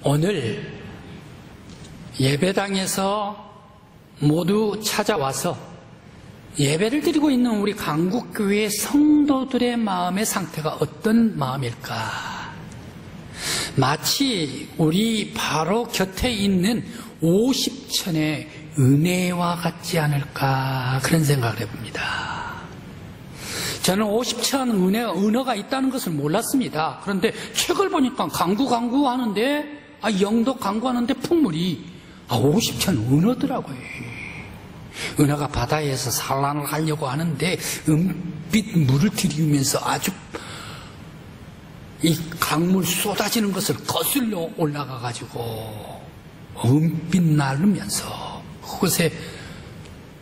오늘 예배당에서 모두 찾아와서 예배를 드리고 있는 우리 강국교회 성도들의 마음의 상태가 어떤 마음일까? 마치 우리 바로 곁에 있는 50천의 은혜와 같지 않을까, 그런 생각을 해봅니다. 저는 50천 은혜가 있다는 것을 몰랐습니다. 그런데 책을 보니까 강구 하는데, 영도 강구하는데 풍물이 50천 은어더라고요. 은어가 바다에서 산란을 하려고 하는데 은빛 물을 들이우면서 아주 이 강물 쏟아지는 것을 거슬러 올라가가지고 은빛 나르면서 그곳에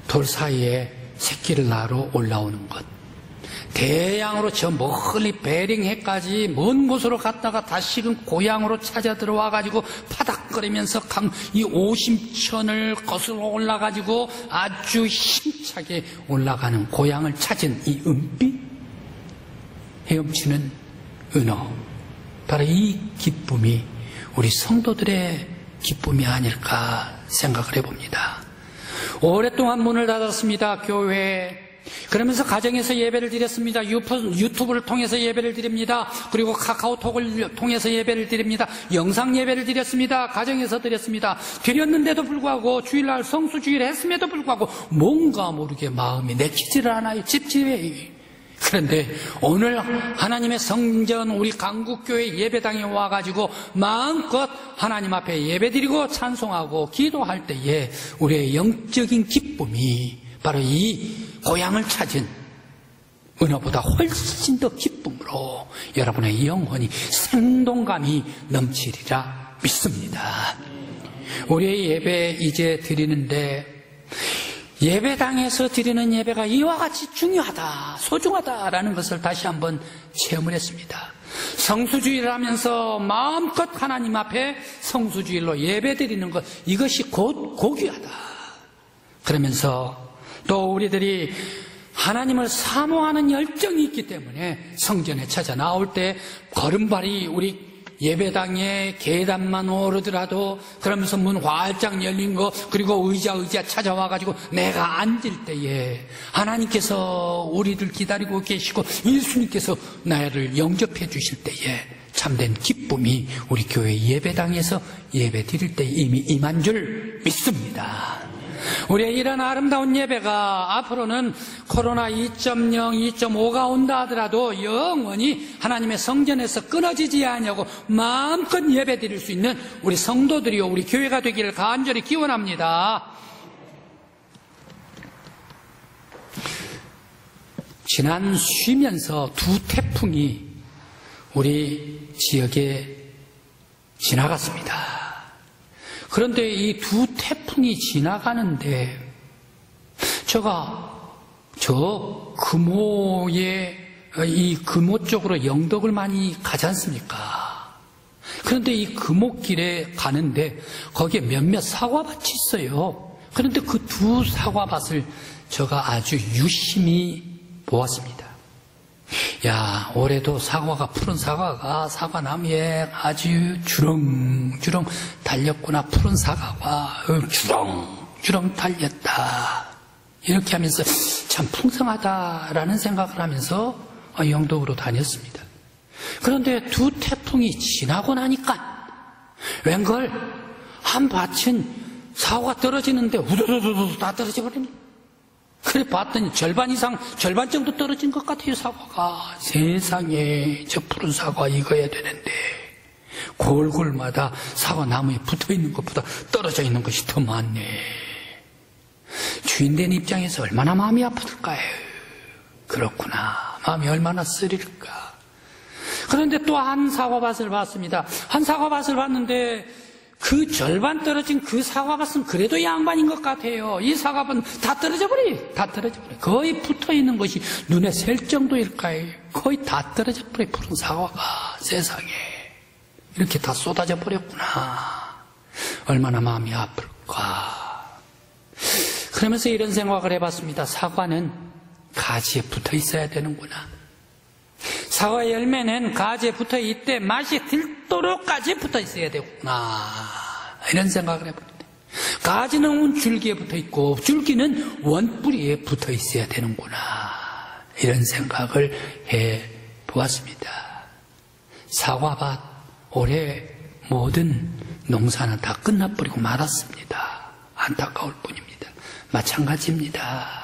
돌 사이에 새끼를 낳으러 올라오는 것. 대양으로 저 멀리 베링해까지 먼 곳으로 갔다가 다시금 고향으로 찾아 들어와가지고 파닥거리면서 이 50천을 거슬러 올라가지고 아주 힘차게 올라가는 고향을 찾은 이 은빛 헤엄치는 은어. 바로 이 기쁨이 우리 성도들의 기쁨이 아닐까 생각을 해봅니다. 오랫동안 문을 닫았습니다. 교회. 그러면서 가정에서 예배를 드렸습니다. 유튜브를 통해서 예배를 드립니다. 그리고 카카오톡을 통해서 예배를 드립니다. 영상 예배를 드렸습니다. 가정에서 드렸습니다. 드렸는데도 불구하고 주일날 성수주의를 했음에도 불구하고 뭔가 모르게 마음이 내키지를 않아요. 찝찝해요. 그런데 오늘 하나님의 성전 우리 강국교회 예배당에 와가지고 마음껏 하나님 앞에 예배드리고 찬송하고 기도할 때에 우리의 영적인 기쁨이 바로 이 고향을 찾은 은어보다 훨씬 더 기쁨으로 여러분의 영혼이 생동감이 넘치리라 믿습니다. 우리의 예배 이제 드리는데 예배당에서 드리는 예배가 이와 같이 중요하다, 소중하다라는 것을 다시 한번 체험을 했습니다. 성수주의를 하면서 마음껏 하나님 앞에 성수주일로 예배 드리는 것, 이것이 곧 고귀하다. 그러면서 또 우리들이 하나님을 사모하는 열정이 있기 때문에 성전에 찾아 나올 때 걸음발이 우리 예배당에 계단만 오르더라도 그러면서 문 활짝 열린 거, 그리고 의자 찾아와가지고 내가 앉을 때에 하나님께서 우리들 기다리고 계시고 예수님께서 나를 영접해 주실 때에 참된 기쁨이 우리 교회 예배당에서 예배 드릴 때 이미 임한 줄 믿습니다. 우리의 이런 아름다운 예배가 앞으로는 코로나 2.0, 2.5가 온다 하더라도 영원히 하나님의 성전에서 끊어지지 않냐고 마음껏 예배 드릴 수 있는 우리 성도들이요, 우리 교회가 되기를 간절히 기원합니다. 지난 쉬면서 두 태풍이 우리 지역에 지나갔습니다. 그런데 이 두 태풍이 지나가는데 저 금오의 이 금오 쪽으로 영덕을 많이 가지 않습니까? 그런데 이 금오길에 가는데 거기에 몇몇 사과밭이 있어요. 그런데 그 두 사과밭을 제가 아주 유심히 보았습니다. 야, 올해도 푸른 사과가 사과나무에 아주 주렁주렁 달렸구나. 푸른 사과가 주렁주렁 달렸다. 이렇게 하면서 참 풍성하다라는 생각을 하면서 영덕으로 다녔습니다. 그런데 두 태풍이 지나고 나니까 웬걸 한 밭은 사과가 떨어지는데 우두두두두 다 떨어져 버립니다. 그래 봤더니 절반 정도 떨어진 것 같아요, 사과가. 세상에, 저 푸른 사과 익어야 되는데 골골마다 사과 나무에 붙어 있는 것보다 떨어져 있는 것이 더 많네. 주인된 입장에서 얼마나 마음이 아플까요? 그렇구나. 마음이 얼마나 쓰릴까. 그런데 또 한 사과밭을 봤습니다. 한 사과밭을 봤는데 그 절반 떨어진 그 사과밭은 그래도 양반인 것 같아요. 이 사과밭은 다 떨어져 버려. 거의 붙어 있는 것이 눈에 셀 정도일까요? 거의 다 떨어져 버려. 푸른 사과가 세상에 이렇게 다 쏟아져 버렸구나. 얼마나 마음이 아플까. 그러면서 이런 생각을 해봤습니다. 사과는 가지에 붙어 있어야 되는구나. 사과 열매는 가지에 붙어 있되 맛이 들도록까지 붙어 있어야 되구나, 이런 생각을 해봅니다. 가지는 줄기에 붙어 있고 줄기는 원뿌리에 붙어 있어야 되는구나, 이런 생각을 해 보았습니다. 사과밭 올해 모든 농사는 다 끝나버리고 말았습니다. 안타까울 뿐입니다. 마찬가지입니다.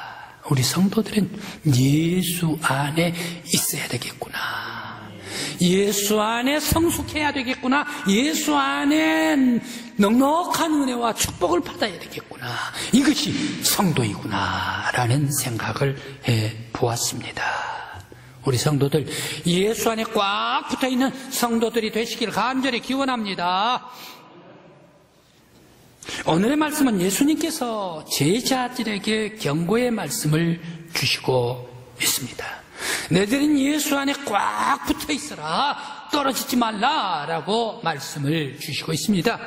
우리 성도들은 예수 안에 있어야 되겠구나, 예수 안에 성숙해야 되겠구나, 예수 안에 넉넉한 은혜와 축복을 받아야 되겠구나, 이것이 성도이구나 라는 생각을 해 보았습니다. 우리 성도들 예수 안에 꽉 붙어있는 성도들이 되시길 간절히 기원합니다. 오늘의 말씀은 예수님께서 제자들에게 경고의 말씀을 주시고 있습니다. 너희들은 예수 안에 꽉 붙어 있어라, 떨어지지 말라라고 말씀을 주시고 있습니다.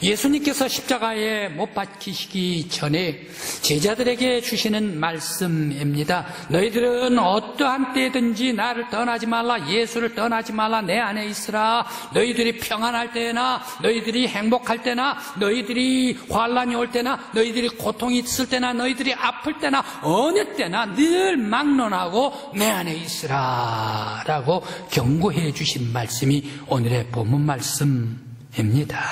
예수님께서 십자가에 못 박히시기 전에 제자들에게 주시는 말씀입니다. 너희들은 어떠한 때든지 나를 떠나지 말라, 예수를 떠나지 말라, 내 안에 있으라. 너희들이 평안할 때나, 너희들이 행복할 때나, 너희들이 환난이 올 때나, 너희들이 고통이 있을 때나, 너희들이 아플 때나, 어느 때나 늘 막론하고 내 안에 있으라 라고 경고해 주신 말씀이 오늘의 본문 말씀입니다.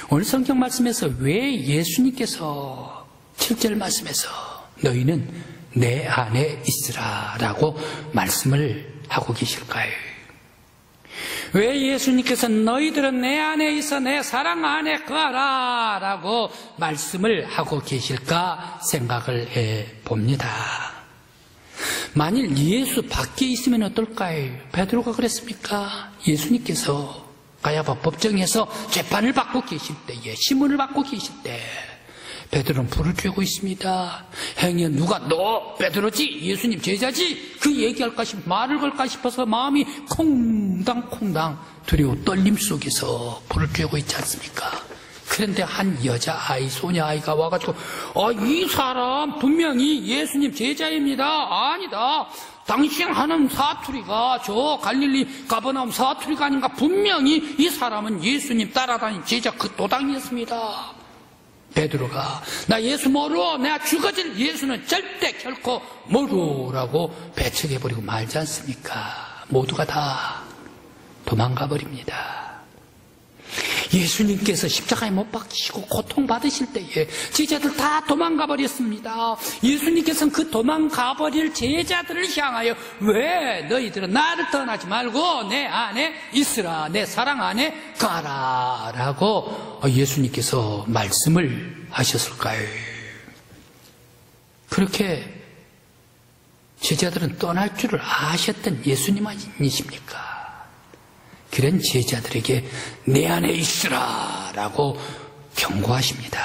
오늘 성경 말씀에서 왜 예수님께서 7절 말씀에서 너희는 내 안에 있으라 라고 말씀을 하고 계실까요? 왜 예수님께서 너희들은 내 안에 있어 내 사랑 안에 거하라 라고 말씀을 하고 계실까 생각을 해 봅니다. 만일 예수 밖에 있으면 어떨까요? 베드로가 그랬습니까? 예수님께서 가야바 법정에서 재판을 받고 계실 때에, 시문을 받고 계실 때 베드로는 불을 쬐고 있습니다. 행여 누가 너 베드로지, 예수님 제자지, 그 얘기할까 싶어 말을 걸까 싶어서 마음이 콩당콩당 두려워 떨림 속에서 불을 쬐고 있지 않습니까? 그런데 한 여자아이, 소녀아이가 와가지고 이 사람 분명히 예수님 제자입니다. 아니다, 당신 하는 사투리가 저 갈릴리 가버나움 사투리가 아닌가, 분명히 이 사람은 예수님 따라다니는 제자 그 도당이었습니다. 베드로가 나 예수 모르, 내가 죽어질 예수는 절대 결코 모르라고 배척해버리고 말지 않습니까? 모두가 다 도망가 버립니다. 예수님께서 십자가에 못 박히시고 고통받으실 때에 제자들 다 도망가 버렸습니다. 예수님께서는 그 도망가 버릴 제자들을 향하여 왜 너희들은 나를 떠나지 말고 내 안에 있으라, 내 사랑 안에 가라 라고 예수님께서 말씀을 하셨을까요? 그렇게 제자들은 떠날 줄을 아셨던 예수님 아니십니까? 그런 제자들에게 내 안에 있으라 라고 경고하십니다.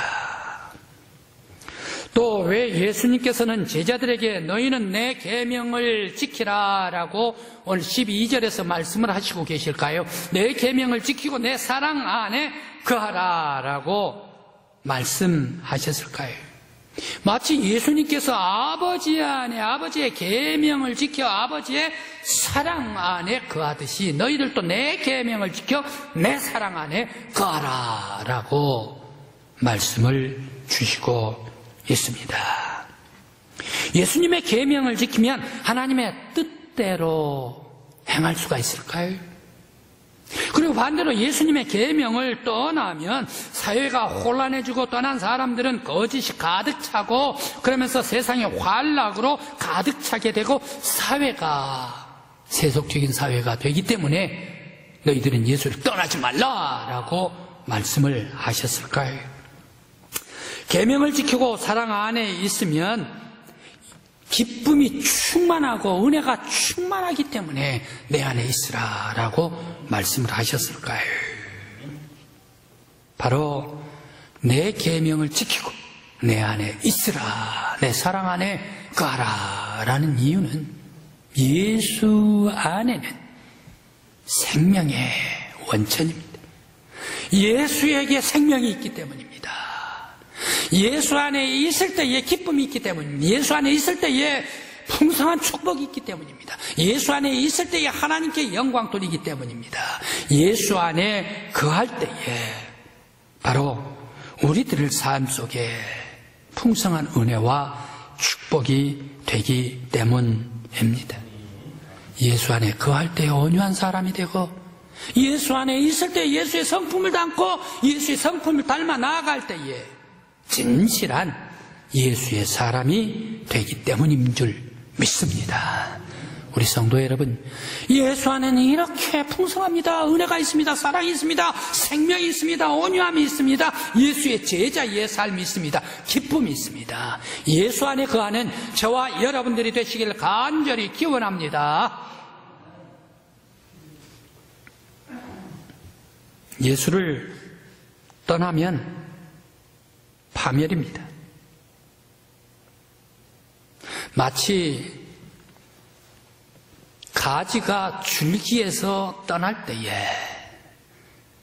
또 왜 예수님께서는 제자들에게 너희는 내 계명을 지키라 라고 오늘 12절에서 말씀을 하시고 계실까요? 내 계명을 지키고 내 사랑 안에 거하라 라고 말씀하셨을까요? 마치 예수님께서 아버지 안에, 아버지의 계명을 지켜 아버지의 사랑 안에 거하듯이 너희들도 내 계명을 지켜 내 사랑 안에 거하라 라고 말씀을 주시고 있습니다. 예수님의 계명을 지키면 하나님의 뜻대로 행할 수가 있을까요? 그리고 반대로 예수님의 계명을 떠나면 사회가 혼란해지고 떠난 사람들은 거짓이 가득 차고 그러면서 세상의 환락으로 가득 차게 되고 사회가 세속적인 사회가 되기 때문에 너희들은 예수를 떠나지 말라라고 말씀을 하셨을까요? 계명을 지키고 사랑 안에 있으면 기쁨이 충만하고 은혜가 충만하기 때문에 내 안에 있으라라고 말씀을 하셨을까요? 바로 내 계명을 지키고 내 안에 있으라, 내 사랑 안에 거하라라는 이유는 예수 안에는 생명의 원천입니다. 예수에게 생명이 있기 때문입니다. 예수 안에 있을 때에 기쁨이 있기 때문입니다. 예수 안에 있을 때에 풍성한 축복이 있기 때문입니다. 예수 안에 있을 때에 하나님께 영광 돌리기 때문입니다. 예수 안에 거할 때에 바로 우리들의 삶 속에 풍성한 은혜와 축복이 되기 때문입니다. 예수 안에 거할 때에 온유한 사람이 되고, 예수 안에 있을 때 예수의 성품을 담고 예수의 성품을 닮아 나아갈 때에 진실한 예수의 사람이 되기 때문인 줄 믿습니다. 우리 성도 여러분, 예수 안에는 이렇게 풍성합니다. 은혜가 있습니다. 사랑이 있습니다. 생명이 있습니다. 온유함이 있습니다. 예수의 제자의 삶이 있습니다. 기쁨이 있습니다. 예수 안에 거하는 저와 여러분들이 되시길 간절히 기원합니다. 예수를 떠나면 파멸입니다. 마치 가지가 줄기에서 떠날 때에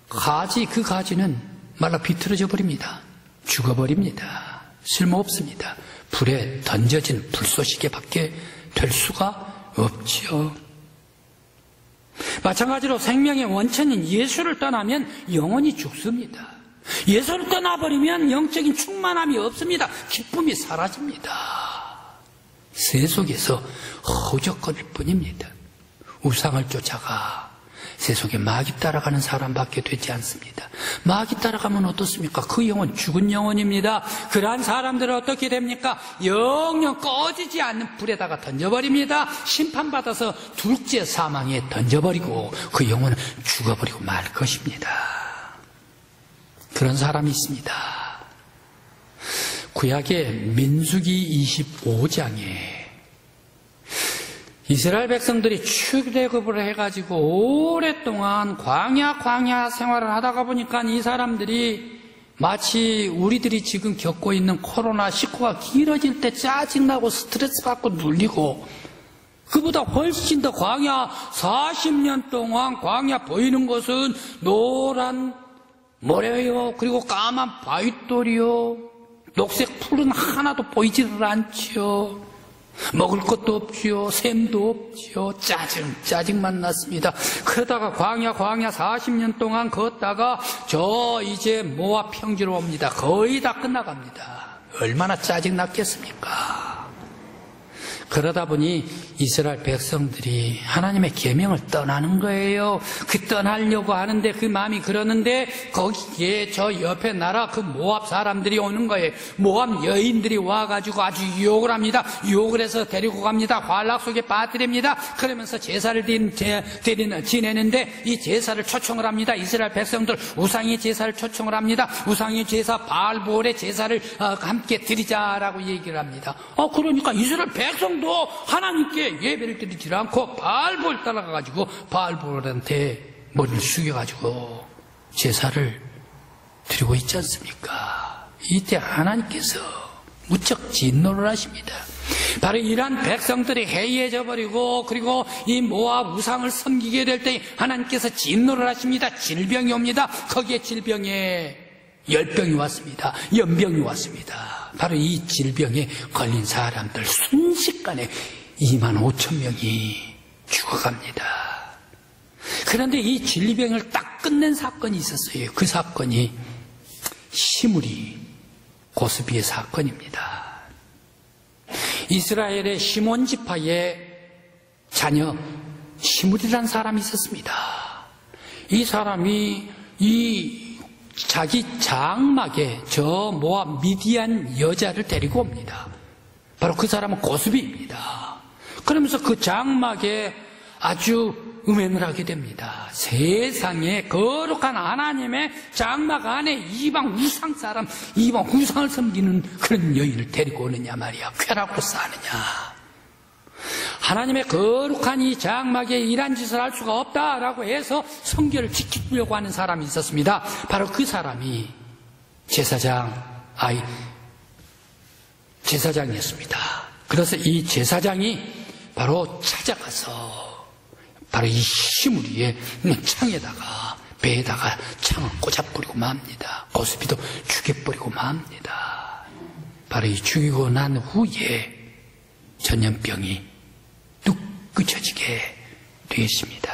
그 가지는 말라 비틀어져 버립니다. 죽어버립니다. 쓸모없습니다. 불에 던져진 불쏘시개 밖에 될 수가 없지요. 마찬가지로 생명의 원천인 예수를 떠나면 영혼이 죽습니다. 예수를 떠나버리면 영적인 충만함이 없습니다. 기쁨이 사라집니다. 세속에서 허우적거릴 뿐입니다. 우상을 쫓아가 세속에 마귀 따라가는 사람밖에 되지 않습니다. 마귀 따라가면 어떻습니까? 그 영혼 죽은 영혼입니다. 그러한 사람들은 어떻게 됩니까? 영영 꺼지지 않는 불에다가 던져버립니다. 심판받아서 둘째 사망에 던져버리고 그 영혼은 죽어버리고 말 것입니다. 그런 사람이 있습니다. 구약의 민수기 25장에 이스라엘 백성들이 출애굽을 해가지고 오랫동안 광야 생활을 하다가 보니까 이 사람들이 마치 우리들이 지금 겪고 있는 코로나19가 길어질 때 짜증나고 스트레스 받고 눌리고, 그보다 훨씬 더 광야 40년 동안 광야 보이는 것은 노란 모래요, 그리고 까만 바윗돌이요, 녹색 풀은 하나도 보이지를 않지요. 먹을 것도 없지요. 샘도 없지요. 짜증만 났습니다. 그러다가 광야 40년 동안 걷다가 이제 모압 평지로 옵니다. 거의 다 끝나갑니다. 얼마나 짜증났겠습니까? 그러다 보니 이스라엘 백성들이 하나님의 계명을 떠나는 거예요. 떠나려고 하는데 그 마음이 그러는데 거기에 저 옆에 나라 그 모압 사람들이 오는 거예요. 모압 여인들이 와가지고 아주 유혹을 합니다. 유혹을 해서 데리고 갑니다. 환락 속에 빠뜨립니다. 그러면서 제사를 지내는데 이 제사를 초청을 합니다. 이스라엘 백성들 우상의 제사를 초청을 합니다. 우상의 제사 바알볼의 제사를 함께 드리자라고 얘기를 합니다. 그러니까 이스라엘 백성 도 하나님께 예배를 드리지 않고 바알볼 따라가가지고 바알볼한테 머리를 숙여가지고 제사를 드리고 있지 않습니까? 이때 하나님께서 무척 진노를 하십니다. 바로 이러한 백성들이 해이해져 버리고 그리고 이 모압 우상을 섬기게 될 때 하나님께서 진노를 하십니다. 질병이 옵니다. 거기에 질병에 열병이 왔습니다. 연병이 왔습니다. 바로 이 질병에 걸린 사람들 순식간에 25,000명이 죽어갑니다. 그런데 이 질병을 딱 끝낸 사건이 있었어요. 그 사건이 시므리 고스비의 사건입니다. 이스라엘의 시몬 지파의 자녀 시므리라는 사람이 있었습니다. 이 사람이 자기 장막에 저 모압 미디안 여자를 데리고 옵니다. 바로 그 사람은 고스비입니다. 그러면서 그 장막에 아주 음행을 하게 됩니다. 세상에 거룩한 하나님의 장막 안에 이방 우상을 섬기는 그런 여인을 데리고 오느냐 말이야. 쾌락으로 사느냐. 하나님의 거룩한 이 장막에 이란 짓을 할 수가 없다라고 해서 성결을 지키려고 하는 사람이 있었습니다. 바로 그 사람이 제사장이었습니다. 그래서 이 제사장이 바로 찾아가서 바로 이 시므리의 창에다가 배에다가 창을 꽂아버리고 맙니다. 고스비도 죽여버리고 맙니다. 바로 이 죽이고 난 후에 전염병이 뚝 그쳐지게 되었습니다.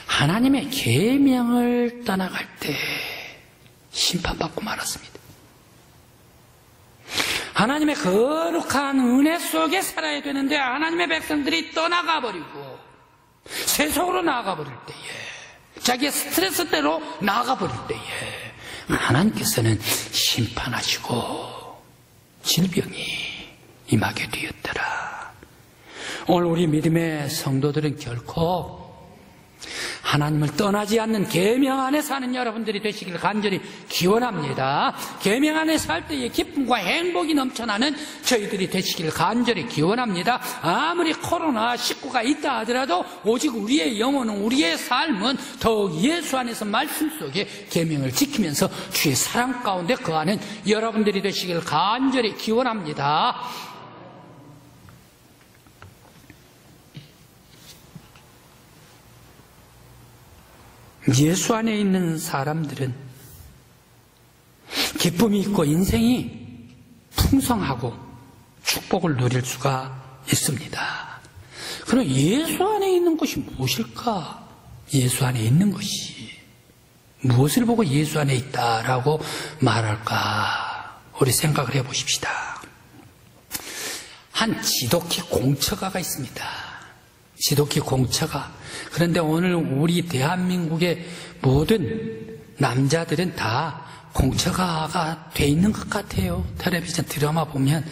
하나님의 계명을 떠나갈 때 심판받고 말았습니다. 하나님의 거룩한 은혜 속에 살아야 되는데 하나님의 백성들이 떠나가 버리고 세속으로 나아가 버릴 때에, 자기의 스트레스대로 나아가 버릴 때에 하나님께서는 심판하시고 질병이 임하게 되었더라. 오늘 우리 믿음의 성도들은 결코 하나님을 떠나지 않는 계명 안에 사는 여러분들이 되시길 간절히 기원합니다. 계명 안에 살 때의 기쁨과 행복이 넘쳐나는 저희들이 되시길 간절히 기원합니다. 아무리 코로나19가 있다 하더라도 오직 우리의 영혼은, 우리의 삶은 더욱 예수 안에서 말씀 속에 계명을 지키면서 주의 사랑 가운데 거하는 여러분들이 되시길 간절히 기원합니다. 예수 안에 있는 사람들은 기쁨이 있고 인생이 풍성하고 축복을 누릴 수가 있습니다. 그럼 예수 안에 있는 것이 무엇일까? 예수 안에 있는 것이 무엇을 보고 예수 안에 있다라고 말할까? 우리 생각을 해보십시다. 한 지독히 공처가가 있습니다. 지독히 공처가. 그런데 오늘 우리 대한민국의 모든 남자들은 다 공처가가 돼 있는 것 같아요. 텔레비전 드라마 보면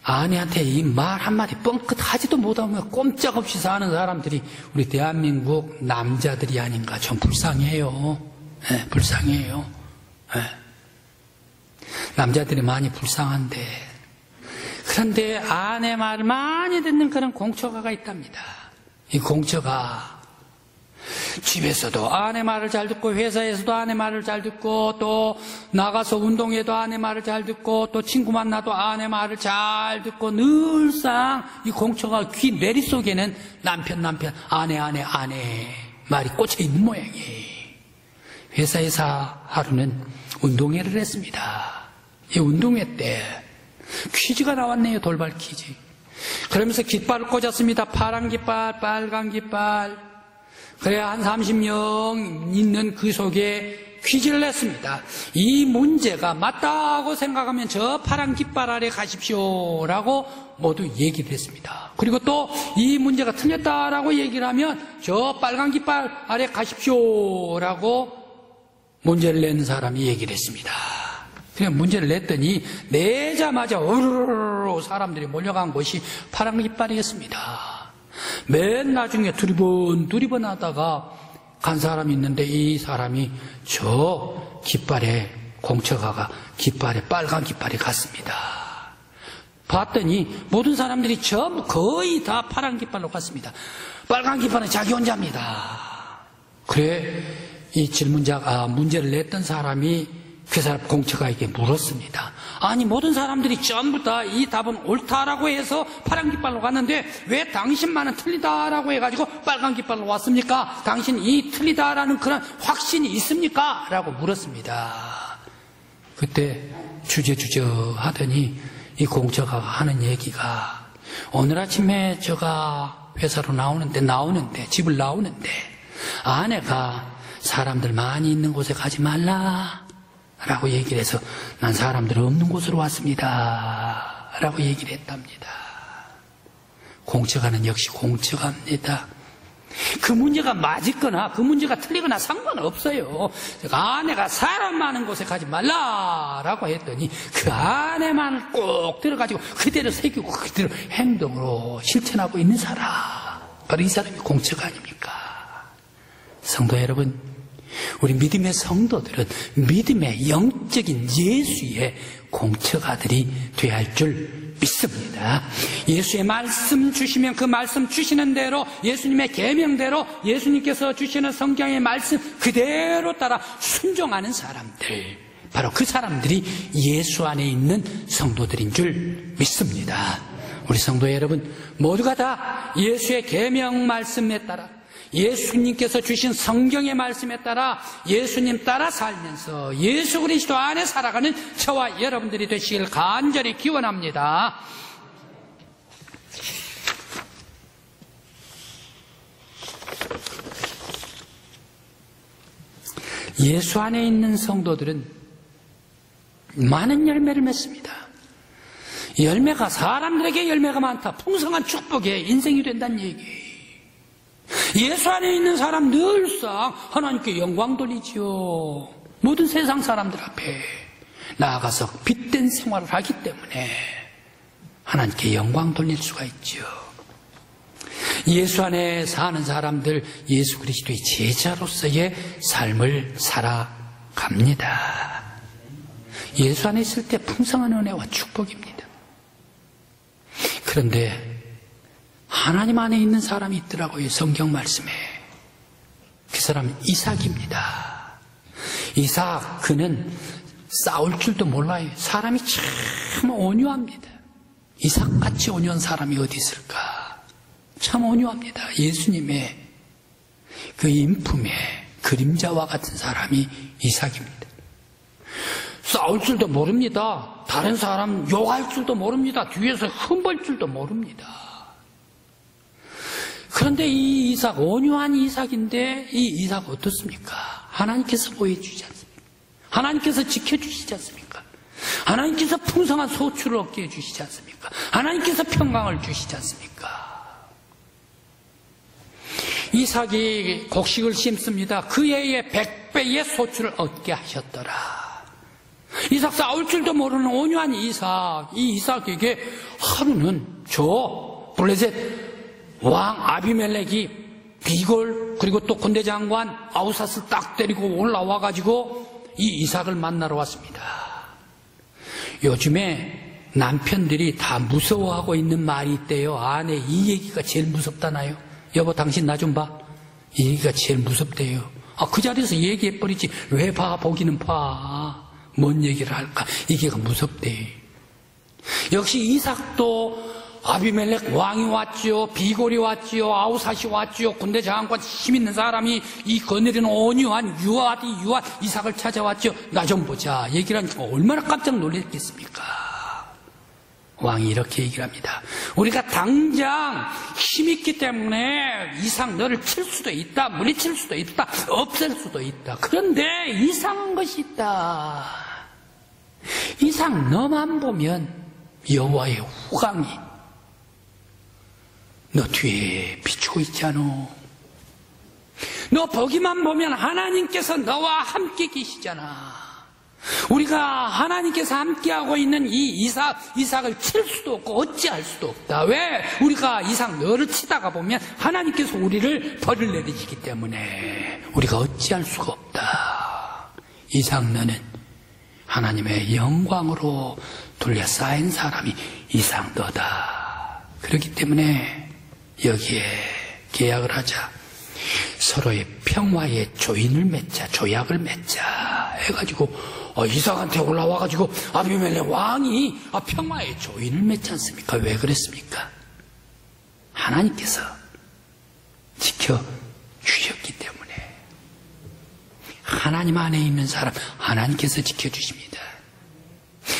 아내한테 이 말 한마디 뻥끗 하지도 못하며 꼼짝없이 사는 사람들이 우리 대한민국 남자들이 아닌가. 좀 불쌍해요. 네, 불쌍해요. 네. 남자들이 많이 불쌍한데, 그런데 아내 말을 많이 듣는 그런 공처가가 있답니다. 이 공처가 집에서도 아내 말을 잘 듣고, 회사에서도 아내 말을 잘 듣고, 또 나가서 운동해도 아내 말을 잘 듣고, 또 친구 만나도 아내 말을 잘 듣고, 늘상 이 공처가 귀 내리 속에는 남편 아내 말이 꽂혀 있는 모양이에요. 회사에서 하루는 운동회를 했습니다. 이 운동회 때 퀴즈가 나왔네요. 돌발 퀴즈. 그러면서 깃발을 꽂았습니다. 파란 깃발, 빨간 깃발. 그래야 한 30명 있는 그 속에 퀴즈를 냈습니다. 이 문제가 맞다고 생각하면 저 파란 깃발 아래 가십시오라고 모두 얘기를 했습니다. 그리고 또 이 문제가 틀렸다라고 얘기를 하면 저 빨간 깃발 아래 가십시오라고 문제를 낸 사람이 얘기를 했습니다. 그냥 문제를 냈더니 내자마자 어르르르 사람들이 몰려간 곳이 파란 깃발이었습니다. 맨 나중에 두리번 하다가 간 사람이 있는데 이 사람이 저 깃발에 공처가가 깃발에 빨간 깃발이 갔습니다. 봤더니 모든 사람들이 전부 거의 다 파란 깃발로 갔습니다. 빨간 깃발은 자기 혼자입니다. 그래 이 질문자가 문제를 냈던 사람이 그 사람 공처가에게 물었습니다. 아니 모든 사람들이 전부 다 이 답은 옳다라고 해서 파란 깃발로 갔는데 왜 당신만은 틀리다라고 해가지고 빨간 깃발로 왔습니까? 당신 이 틀리다라는 그런 확신이 있습니까? 라고 물었습니다. 그때 주저주저 하더니 이 공처가가 하는 얘기가, 오늘 아침에 제가 회사로 나오는데 집을 나오는데 아내가 사람들 많이 있는 곳에 가지 말라 라고 얘기를 해서 난 사람들 없는 곳으로 왔습니다 라고 얘기를 했답니다. 공처가는 역시 공처가입니다. 그 문제가 맞거나 그 문제가 틀리거나 상관없어요. 아내가 사람 많은 곳에 가지 말라라고 했더니 그 아내만 꼭 들어가지고 그대로 새기고 그대로 행동으로 실천하고 있는 사람, 바로 이 사람이 공처가 아닙니까? 성도 여러분, 우리 믿음의 성도들은 믿음의 영적인 예수의 공처가들이 되어야 할 줄 믿습니다. 예수의 말씀 주시면 그 말씀 주시는 대로, 예수님의 계명대로, 예수님께서 주시는 성경의 말씀 그대로 따라 순종하는 사람들, 바로 그 사람들이 예수 안에 있는 성도들인 줄 믿습니다. 우리 성도 여러분 모두가 다 예수의 계명 말씀에 따라, 예수님께서 주신 성경의 말씀에 따라 예수님 따라 살면서 예수 그리스도 안에 살아가는 저와 여러분들이 되시길 간절히 기원합니다. 예수 안에 있는 성도들은 많은 열매를 맺습니다. 열매가 사람들에게 열매가 많다. 풍성한 축복의 인생이 된다는 얘기. 예수 안에 있는 사람 늘상 하나님께 영광 돌리지요. 모든 세상 사람들 앞에 나아가서 빛된 생활을 하기 때문에 하나님께 영광 돌릴 수가 있지요. 예수 안에 사는 사람들 예수 그리스도의 제자로서의 삶을 살아갑니다. 예수 안에 있을 때 풍성한 은혜와 축복입니다. 그런데 하나님 안에 있는 사람이 있더라고요. 성경 말씀에. 그 사람은 이삭입니다. 이삭, 그는 싸울 줄도 몰라요. 사람이 참 온유합니다. 이삭같이 온유한 사람이 어디 있을까? 참 온유합니다. 예수님의 그 인품의 그림자와 같은 사람이 이삭입니다. 싸울 줄도 모릅니다. 다른 사람 욕할 줄도 모릅니다. 뒤에서 흠벌 줄도 모릅니다. 그런데 이 이삭, 온유한 이삭인데 이 이삭 어떻습니까? 하나님께서 보여주지 않습니까? 하나님께서 지켜주시지 않습니까? 하나님께서 풍성한 소출을 얻게 해주시지 않습니까? 하나님께서 평강을 주시지 않습니까? 이삭이 곡식을 심습니다. 그 해에 100배의 소출을 얻게 하셨더라. 이삭 싸울 줄도 모르는 온유한 이삭, 이 이삭에게 하루는 저 블레셋 왕 아비멜렉이 비골 그리고 또 군대 장관 아우삿을 딱 때리고 올라와가지고 이 이삭을 만나러 왔습니다. 요즘에 남편들이 다 무서워하고 있는 말이 있대요. 아내 이 얘기가 제일 무섭다나요? 여보 당신 나 좀 봐. 이 얘기가 제일 무섭대요. 그 자리에서 얘기해버리지 왜 봐 보기는 봐. 뭔 얘기를 할까? 이게가 무섭대. 역시 이삭도 아비멜렉 왕이 왔지요. 비골이 왔지요. 아우삿이 왔지요. 군대 장관 힘 있는 사람이 이 거느리는 온유한 유한 이삭을 찾아왔죠. 나 좀 보자. 얘기를 하니까 얼마나 깜짝 놀랐겠습니까? 왕이 이렇게 얘기를 합니다. 우리가 당장 힘있기 때문에 이삭 너를 칠 수도 있다. 물리칠 수도 있다. 없앨 수도 있다. 그런데 이상한 것이 있다. 이삭 너만 보면 여호와의 후광이 너 뒤에 비추고 있지 않아? 너 보기만 보면 하나님께서 너와 함께 계시잖아. 우리가 하나님께서 함께하고 있는 이 이삭을 칠 수도 없고 어찌할 수도 없다. 왜? 우리가 이삭 너를 치다가 보면 하나님께서 우리를 벌을 내리시기 때문에 우리가 어찌할 수가 없다. 이삭 너는 하나님의 영광으로 둘러싸인 사람이 이삭 너다. 그렇기 때문에 여기에 계약을 하자. 서로의 평화의 조인을 맺자, 조약을 맺자 해가지고 이삭한테 올라와가지고 아비멜렉 왕이 평화의 조인을 맺지 않습니까? 왜 그랬습니까? 하나님께서 지켜주셨기 때문에. 하나님 안에 있는 사람 하나님께서 지켜주십니다.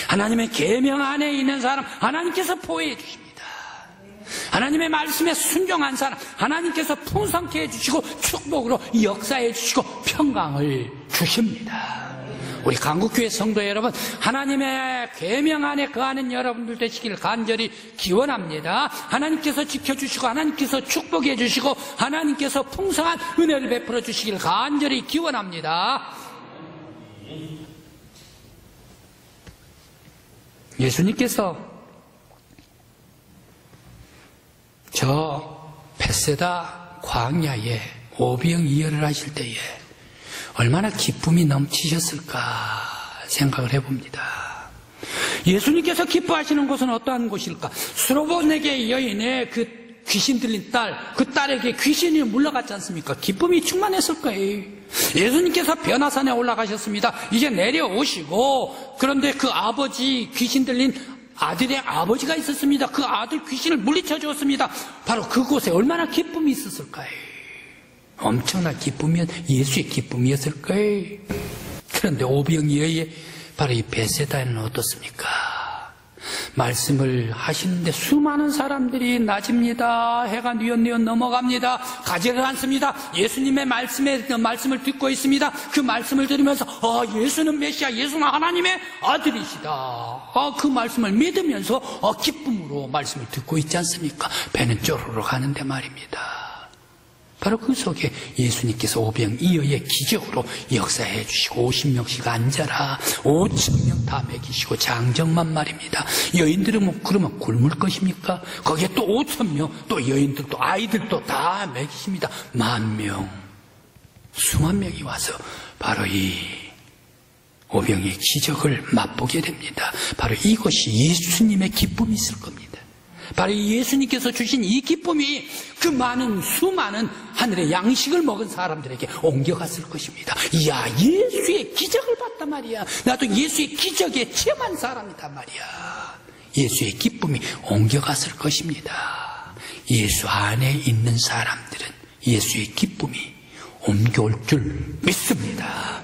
하나님의 계명 안에 있는 사람 하나님께서 보호해 주십니다. 하나님의 말씀에 순종한 사람 하나님께서 풍성케 해주시고 축복으로 역사해 주시고 평강을 주십니다. 우리 강국교회 성도 여러분, 하나님의 계명 안에 거하는 여러분들 되시길 간절히 기원합니다. 하나님께서 지켜주시고 하나님께서 축복해 주시고 하나님께서 풍성한 은혜를 베풀어 주시길 간절히 기원합니다. 예수님께서 저 벳세다 광야에 오병이어를 하실 때에 얼마나 기쁨이 넘치셨을까 생각을 해봅니다. 예수님께서 기뻐하시는 곳은 어떠한 곳일까? 수로보네게 여인의 그 귀신 들린 딸, 그 딸에게 귀신이 물러갔지 않습니까? 기쁨이 충만했을 거예요. 예수님께서 변화산에 올라가셨습니다. 이제 내려오시고, 그런데 그 아버지 귀신 들린 아들의 아버지가 있었습니다. 그 아들 귀신을 물리쳐 주었습니다. 바로 그곳에 얼마나 기쁨이 있었을까요? 엄청난 기쁨이었, 예수의 기쁨이었을 거예요. 그런데 오병이어의 바로 이 벳세다에는 어떻습니까? 말씀을 하시는데 수많은 사람들이 낮입니다. 해가 뉘엿뉘엿 넘어갑니다. 가지를 않습니다. 예수님의 말씀을 듣고 있습니다. 그 말씀을 들으면서 예수는 메시아, 예수는 하나님의 아들이시다. 그 말씀을 믿으면서 기쁨으로 말씀을 듣고 있지 않습니까? 배는 쪼르르 가는데 말입니다. 바로 그 속에 예수님께서 오병이어의 기적으로 역사해 주시고 50명씩 앉아라 5,000명 다 먹이시고 장정만 말입니다. 여인들은 그러면 굶을 것입니까? 거기에 또 5,000명 또 여인들도 아이들도 다 먹이십니다. 10,000명 수만 명이 와서 바로 이 오병이의 기적을 맛보게 됩니다. 바로 이것이 예수님의 기쁨이 있을 겁니다. 바로 예수님께서 주신 이 기쁨이 그 수많은 하늘의 양식을 먹은 사람들에게 옮겨갔을 것입니다. 이야, 예수의 기적을 봤단 말이야. 나도 예수의 기적에 체험한 사람이다 말이야. 예수의 기쁨이 옮겨갔을 것입니다. 예수 안에 있는 사람들은 예수의 기쁨이 옮겨올 줄 믿습니다.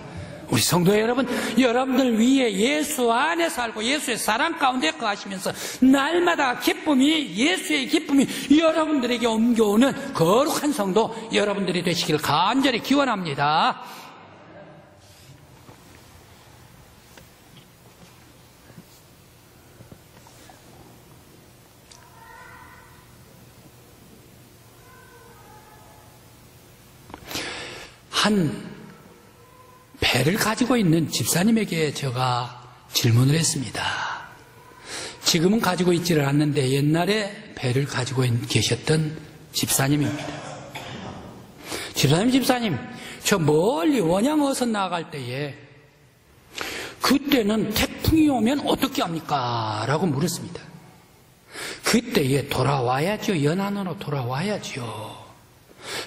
우리 성도 여러분, 여러분들 위해 예수 안에 살고 예수의 사랑 가운데 거하시면서 날마다 예수의 기쁨이 여러분들에게 옮겨오는 거룩한 성도 여러분들이 되시기를 간절히 기원합니다. 한 배를 가지고 있는 집사님에게 제가 질문을 했습니다. 지금은 가지고 있지를 않는데 옛날에 배를 가지고 계셨던 집사님입니다. 집사님, 저 멀리 원양 어선 나갈 때에 그때는 태풍이 오면 어떻게 합니까? 라고 물었습니다. 그때에 돌아와야죠. 연안으로 돌아와야죠.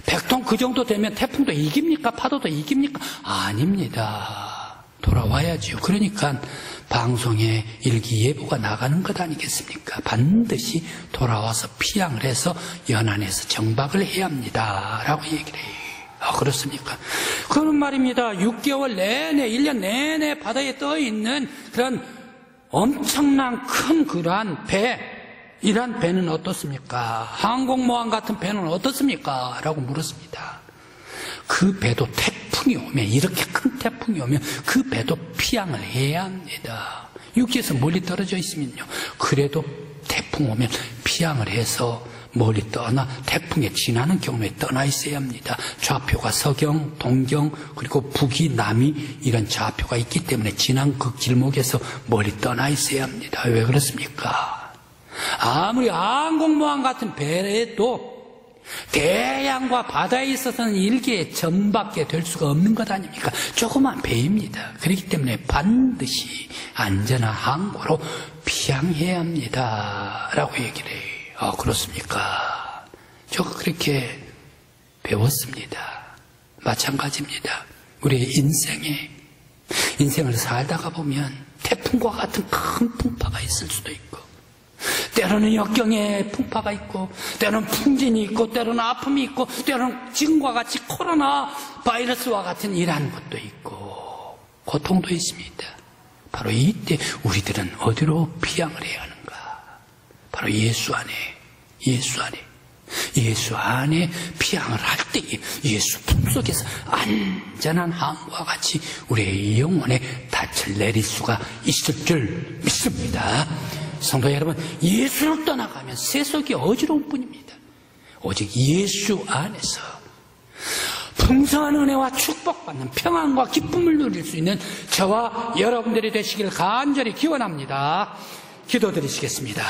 100톤 그 정도 되면 태풍도 이깁니까? 파도도 이깁니까? 아닙니다. 돌아와야죠. 그러니까 방송에 일기예보가 나가는 것 아니겠습니까? 반드시 돌아와서 피양을 해서 연안에서 정박을 해야 합니다. 라고 얘기를 해요. 그렇습니까? 그런 말입니다. 6개월 내내, 1년 내내 바다에 떠 있는 그런 엄청난 큰 그러한 이런 배는 어떻습니까? 항공모함 같은 배는 어떻습니까? 라고 물었습니다. 그 배도 태풍이 오면, 이렇게 큰 태풍이 오면 그 배도 피항을 해야 합니다. 육지에서 멀리 떨어져 있으면요. 그래도 태풍 오면 피항을 해서 멀리 태풍에 지나는 경로에 떠나 있어야 합니다. 좌표가 서경, 동경, 그리고 북이, 남이 이런 좌표가 있기 때문에 지난 그 길목에서 멀리 떠나 있어야 합니다. 왜 그렇습니까? 아무리 항공모함 같은 배에도 대양과 바다에 있어서는 일개의 점밖에 될 수가 없는 것 아닙니까? 조그만 배입니다. 그렇기 때문에 반드시 안전한 항구로 피항해야 합니다. 라고 얘기를 해요. 그렇습니까? 제가 그렇게 배웠습니다. 마찬가지입니다. 우리의 인생을 살다가 보면 태풍과 같은 큰 풍파가 있을 수도 있고 때로는 역경의 풍파가 있고 때로는 풍진이 있고 때로는 아픔이 있고 때로는 지금과 같이 코로나 바이러스와 같은 이러한 것도 있고 고통도 있습니다. 바로 이때 우리들은 어디로 피항을 해야 하는가? 바로 예수 안에 피항을 할 때에 예수 품속에서 안전한 항구와 같이 우리의 영혼에 닻을 내릴 수가 있을 줄 믿습니다. 성도 여러분, 예수를 떠나가면 세속이 어지러운 뿐입니다. 오직 예수 안에서 풍성한 은혜와 축복받는 평안과 기쁨을 누릴 수 있는 저와 여러분들이 되시기를 간절히 기원합니다. 기도드리시겠습니다.